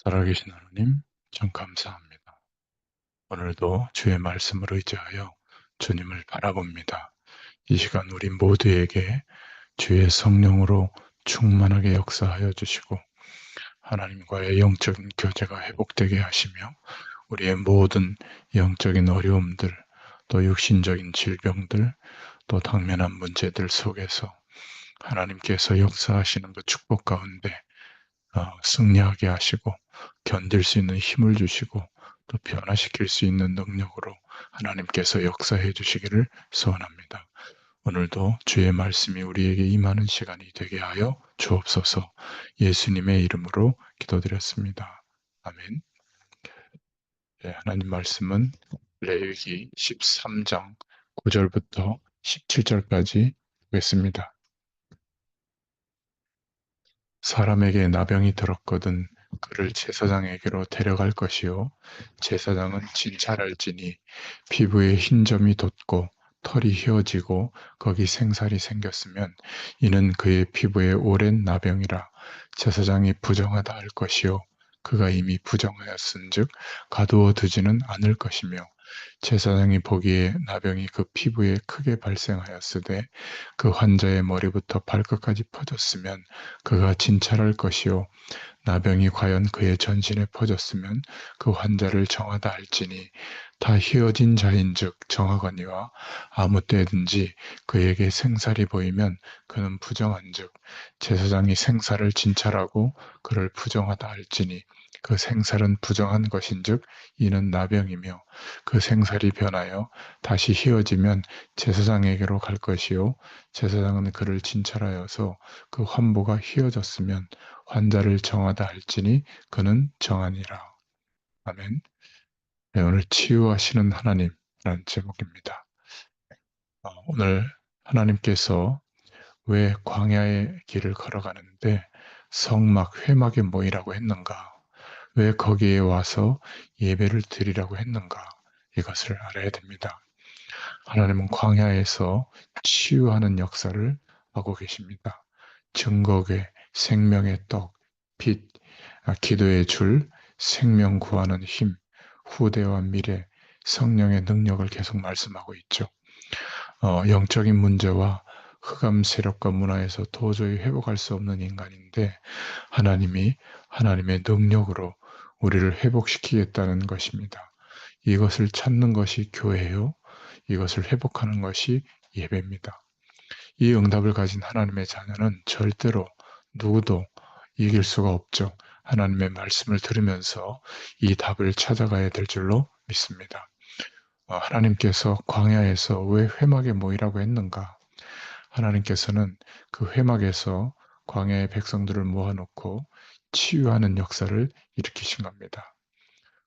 살아계신 하나님, 참 감사합니다. 오늘도 주의 말씀을 의지하여 주님을 바라봅니다. 이 시간 우리 모두에게 주의 성령으로 충만하게 역사하여 주시고 하나님과의 영적인 교제가 회복되게 하시며 우리의 모든 영적인 어려움들, 또 육신적인 질병들, 또 당면한 문제들 속에서 하나님께서 역사하시는 그 축복 가운데 승리하게 하시고 견딜 수 있는 힘을 주시고 또 변화시킬 수 있는 능력으로 하나님께서 역사해 주시기를 소원합니다. 오늘도 주의 말씀이 우리에게 임하는 시간이 되게 하여 주옵소서. 예수님의 이름으로 기도드렸습니다. 아멘. 네, 하나님 말씀은 레위기 13장 9절부터 17절까지 보겠습니다. 사람에게 나병이 들었거든 그를 제사장에게로 데려갈 것이요 제사장은 진찰할지니 피부에 흰 점이 돋고 털이 휘어지고 거기 생살이 생겼으면 이는 그의 피부에 오랜 나병이라 제사장이 부정하다 할 것이요 그가 이미 부정하였은즉 가두어 두지는 않을 것이며 제사장이 보기에 나병이 그 피부에 크게 발생하였으되 그 환자의 머리부터 발끝까지 퍼졌으면 그가 진찰할 것이요 나병이 과연 그의 전신에 퍼졌으면 그 환자를 정하다 할지니 다 휘어진 자인즉 정하거니와 아무 때든지 그에게 생살이 보이면 그는 부정한즉 제사장이 생살을 진찰하고 그를 부정하다 할지니 그 생살은 부정한 것인즉 이는 나병이며 그 생살이 변하여 다시 휘어지면 제사장에게로 갈 것이요 제사장은 그를 진찰하여서 그 환보가 휘어졌으면 환자를 정하다 할지니 그는 정하니라. 아멘. 네, 오늘 치유하시는 하나님이라는 제목입니다. 오늘 하나님께서 왜 광야의 길을 걸어가는데 성막, 회막에 모이라고 했는가? 왜 거기에 와서 예배를 드리라고 했는가? 이것을 알아야 됩니다. 하나님은 광야에서 치유하는 역사를 하고 계십니다. 증거궤, 생명의 떡, 빛, 기도의 줄, 생명 구하는 힘, 후대와 미래, 성령의 능력을 계속 말씀하고 있죠. 영적인 문제와 흑암 세력과 문화에서 도저히 회복할 수 없는 인간인데 하나님이 하나님의 능력으로 우리를 회복시키겠다는 것입니다. 이것을 찾는 것이 교회요. 이것을 회복하는 것이 예배입니다. 이 응답을 가진 하나님의 자녀는 절대로 누구도 이길 수가 없죠. 하나님의 말씀을 들으면서 이 답을 찾아가야 될 줄로 믿습니다. 하나님께서 광야에서 왜 회막에 모이라고 했는가? 하나님께서는 그 회막에서 광야의 백성들을 모아놓고 치유하는 역사를 일으키신 겁니다.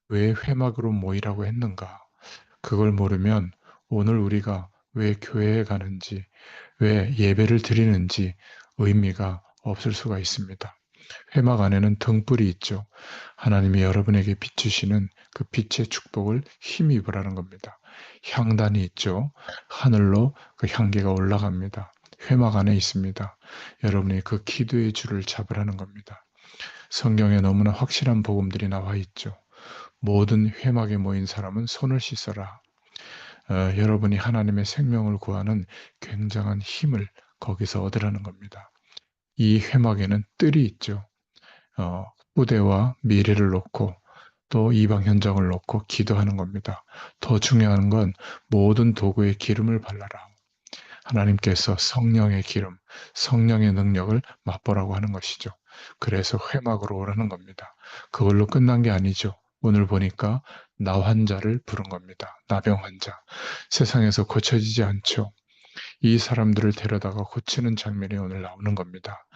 왜 회막으로 모이라고 했는가? 그걸 모르면 오늘 우리가 왜 교회에 가는지, 왜 예배를 드리는지 의미가 없을 수가 있습니다. 회막 안에는 등불이 있죠. 하나님이 여러분에게 비추시는 그 빛의 축복을 힘입으라는 겁니다. 향단이 있죠. 하늘로 그 향기가 올라갑니다. 회막 안에 있습니다. 여러분이 그 기도의 줄을 잡으라는 겁니다. 성경에 너무나 확실한 복음들이 나와 있죠. 모든 회막에 모인 사람은 손을 씻어라. 여러분이 하나님의 생명을 구하는 굉장한 힘을 거기서 얻으라는 겁니다. 이 회막에는 뜰이 있죠. 후대와 미래를 놓고 또 이방 현장을 놓고 기도하는 겁니다. 더 중요한 건 모든 도구에 기름을 발라라. 하나님께서 성령의 기름, 성령의 능력을 맛보라고 하는 것이죠. 그래서 회막으로 오라는 겁니다. 그걸로 끝난 게 아니죠. 오늘 보니까 나 환자를 부른 겁니다. 나병 환자. 세상에서 고쳐지지 않죠. 이 사람들을 데려다가 고치는 장면이 오늘 나오는 겁니다.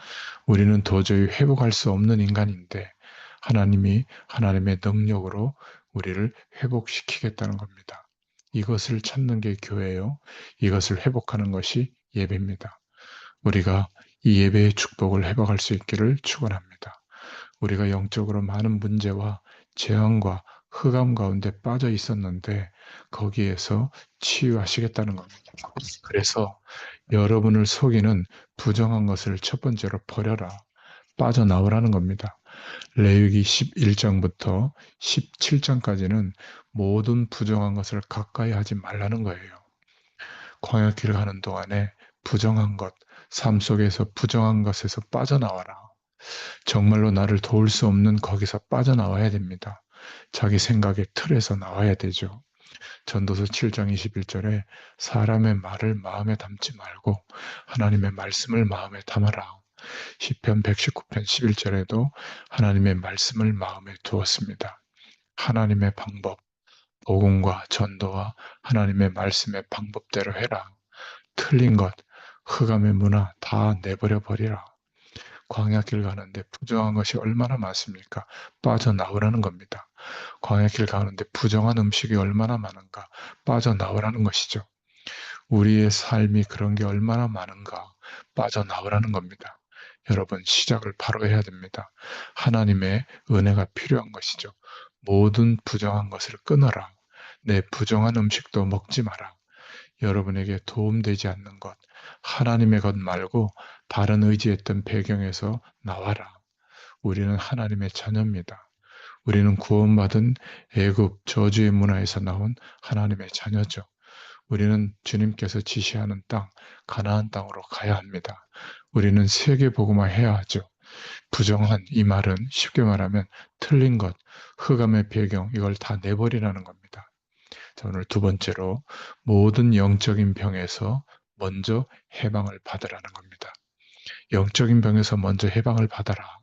우리는 도저히 회복할 수 없는 인간인데 하나님이 하나님의 능력으로 우리를 회복시키겠다는 겁니다. 이것을 찾는 게 교회요. 이것을 회복하는 것이 예배입니다. 우리가 이 예배의 축복을 회복할 수 있기를 축원합니다. 우리가 영적으로 많은 문제와 재앙과 흑암 가운데 빠져 있었는데 거기에서 치유하시겠다는 겁니다. 그래서 여러분을 속이는 부정한 것을 첫 번째로 버려라. 빠져나오라는 겁니다. 레위기 11장부터 17장까지는 모든 부정한 것을 가까이 하지 말라는 거예요. 광야길을 가는 동안에 부정한 것, 삶 속에서 부정한 것에서 빠져나와라. 정말로 나를 도울 수 없는 거기서 빠져나와야 됩니다. 자기 생각의 틀에서 나와야 되죠. 전도서 7장 21절에 사람의 말을 마음에 담지 말고 하나님의 말씀을 마음에 담아라. 시편 119편 11절에도 하나님의 말씀을 마음에 두었습니다. 하나님의 방법, 복음과 전도와 하나님의 말씀의 방법대로 해라. 틀린 것, 흑암의 문화 다 내버려 버리라. 광야길 가는데 부정한 것이 얼마나 많습니까? 빠져나오라는 겁니다. 광야길 가는데 부정한 음식이 얼마나 많은가? 빠져나오라는 것이죠. 우리의 삶이 그런 게 얼마나 많은가? 빠져나오라는 겁니다. 여러분, 시작을 바로 해야 됩니다. 하나님의 은혜가 필요한 것이죠. 모든 부정한 것을 끊어라. 내 부정한 음식도 먹지 마라. 여러분에게 도움되지 않는 것, 하나님의 것 말고 다른 의지했던 배경에서 나와라. 우리는 하나님의 자녀입니다. 우리는 구원받은 애굽 저주의 문화에서 나온 하나님의 자녀죠. 우리는 주님께서 지시하는 땅, 가나안 땅으로 가야 합니다. 우리는 세계 복음화 해야 하죠. 부정한 이 말은 쉽게 말하면 틀린 것, 흑암의 배경, 이걸 다 내버리라는 겁니다. 자, 오늘 두 번째로 모든 영적인 병에서 먼저 해방을 받으라는 겁니다. 영적인 병에서 먼저 해방을 받아라.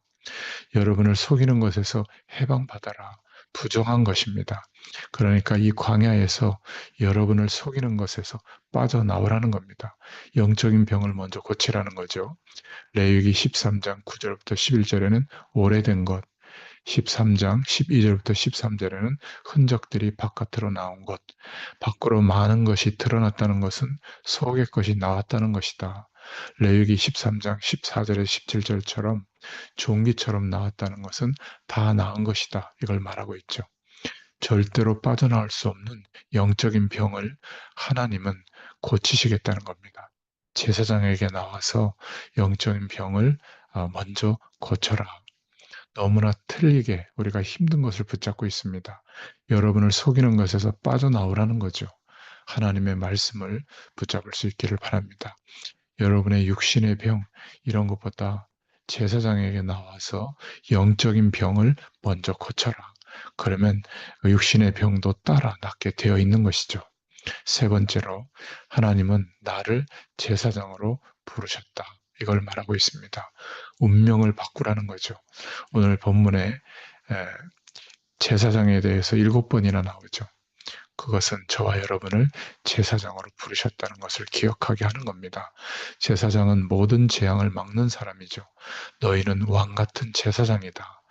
여러분을 속이는 것에서 해방받아라. 부정한 것입니다. 그러니까 이 광야에서 여러분을 속이는 것에서 빠져나오라는 겁니다. 영적인 병을 먼저 고치라는 거죠. 레위기 13장 9절부터 11절에는 오래된 것, 13장 12절부터 13절에는 흔적들이 바깥으로 나온 것, 밖으로 많은 것이 드러났다는 것은 속의 것이 나왔다는 것이다. 레위기 13장 14절에 17절처럼 종기처럼 나왔다는 것은 다 나은 것이다. 이걸 말하고 있죠. 절대로 빠져나올 수 없는 영적인 병을 하나님은 고치시겠다는 겁니다. 제사장에게 나와서 영적인 병을 먼저 고쳐라. 너무나 틀리게 우리가 힘든 것을 붙잡고 있습니다. 여러분을 속이는 것에서 빠져나오라는 거죠. 하나님의 말씀을 붙잡을 수 있기를 바랍니다. 여러분의 육신의 병, 이런 것보다 제사장에게 나와서 영적인 병을 먼저 고쳐라. 그러면 그 육신의 병도 따라 낫게 되어 있는 것이죠. 세 번째로 하나님은 나를 제사장으로 부르셨다. 이걸 말하고 있습니다. 운명을 바꾸라는 거죠. 오늘 본문에 제사장에 대해서 7번이나 나오죠. 그것은 저와 여러분을 제사장으로 부르셨다는 것을 기억하게 하는 겁니다. 제사장은 모든 재앙을 막는 사람이죠. 너희는 왕 같은 제사장이다.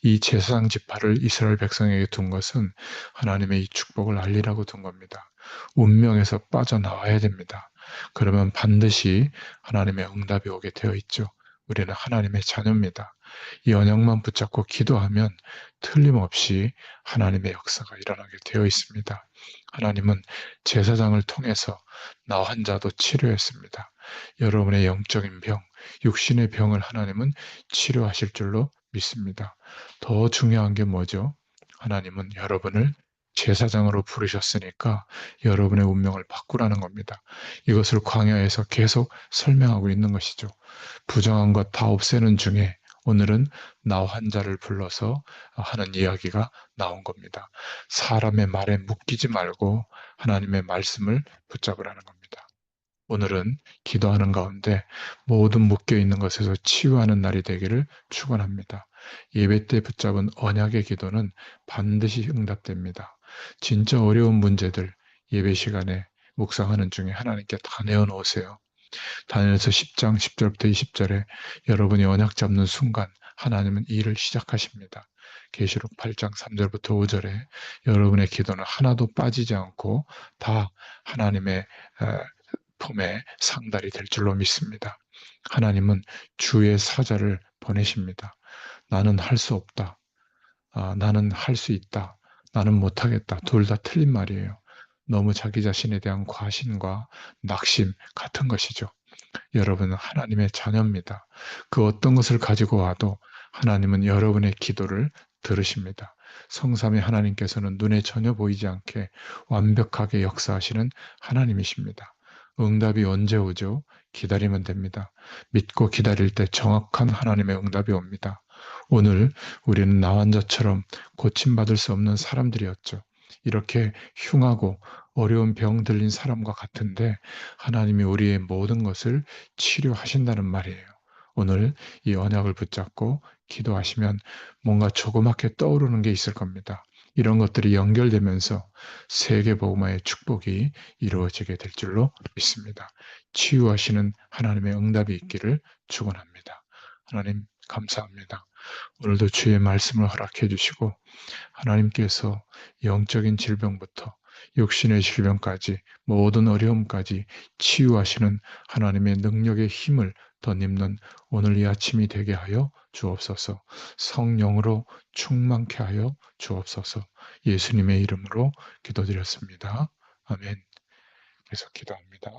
이 제사장 지파를 이스라엘 백성에게 둔 것은 하나님의 이 축복을 알리라고 둔 겁니다. 운명에서 빠져나와야 됩니다. 그러면 반드시 하나님의 응답이 오게 되어 있죠. 우리는 하나님의 자녀입니다. 이 언약만 붙잡고 기도하면 틀림없이 하나님의 역사가 일어나게 되어 있습니다. 하나님은 제사장을 통해서 나 환자도 치료했습니다. 여러분의 영적인 병, 육신의 병을 하나님은 치료하실 줄로 믿습니다. 더 중요한 게 뭐죠? 하나님은 여러분을 제사장으로 부르셨으니까 여러분의 운명을 바꾸라는 겁니다. 이것을 광야에서 계속 설명하고 있는 것이죠. 부정한 것 다 없애는 중에 오늘은 나 환자를 불러서 하는 이야기가 나온 겁니다. 사람의 말에 묶이지 말고 하나님의 말씀을 붙잡으라는 겁니다. 오늘은 기도하는 가운데 모든 묶여 있는 것에서 치유하는 날이 되기를 축원합니다. 예배 때 붙잡은 언약의 기도는 반드시 응답됩니다. 진짜 어려운 문제들 예배 시간에 묵상하는 중에 하나님께 다 내어놓으세요. 다니엘서 10장 10절부터 20절에 여러분이 언약 잡는 순간 하나님은 일을 시작하십니다. 계시록 8장 3절부터 5절에 여러분의 기도는 하나도 빠지지 않고 다 하나님의 품에 상달이 될 줄로 믿습니다. 하나님은 주의 사자를 보내십니다. 나는 할 수 없다. 나는 할 수 있다. 나는 못하겠다. 둘 다 틀린 말이에요. 너무 자기 자신에 대한 과신과 낙심 같은 것이죠. 여러분은 하나님의 자녀입니다. 그 어떤 것을 가지고 와도 하나님은 여러분의 기도를 들으십니다. 성삼위 하나님께서는 눈에 전혀 보이지 않게 완벽하게 역사하시는 하나님이십니다. 응답이 언제 오죠? 기다리면 됩니다. 믿고 기다릴 때 정확한 하나님의 응답이 옵니다. 오늘 우리는 나 환자처럼 고침받을 수 없는 사람들이었죠. 이렇게 흉하고 어려운 병 들린 사람과 같은데 하나님이 우리의 모든 것을 치료하신다는 말이에요. 오늘 이 언약을 붙잡고 기도하시면 뭔가 조그맣게 떠오르는 게 있을 겁니다. 이런 것들이 연결되면서 세계복음화의 축복이 이루어지게 될 줄로 믿습니다. 치유하시는 하나님의 응답이 있기를 축원합니다. 하나님 감사합니다. 오늘도 주의 말씀을 허락해 주시고 하나님께서 영적인 질병부터 육신의 질병까지 모든 어려움까지 치유하시는 하나님의 능력의 힘을 덧입는 오늘 이 아침이 되게 하여 주옵소서. 성령으로 충만케 하여 주옵소서. 예수님의 이름으로 기도드렸습니다. 아멘. 계속 기도합니다.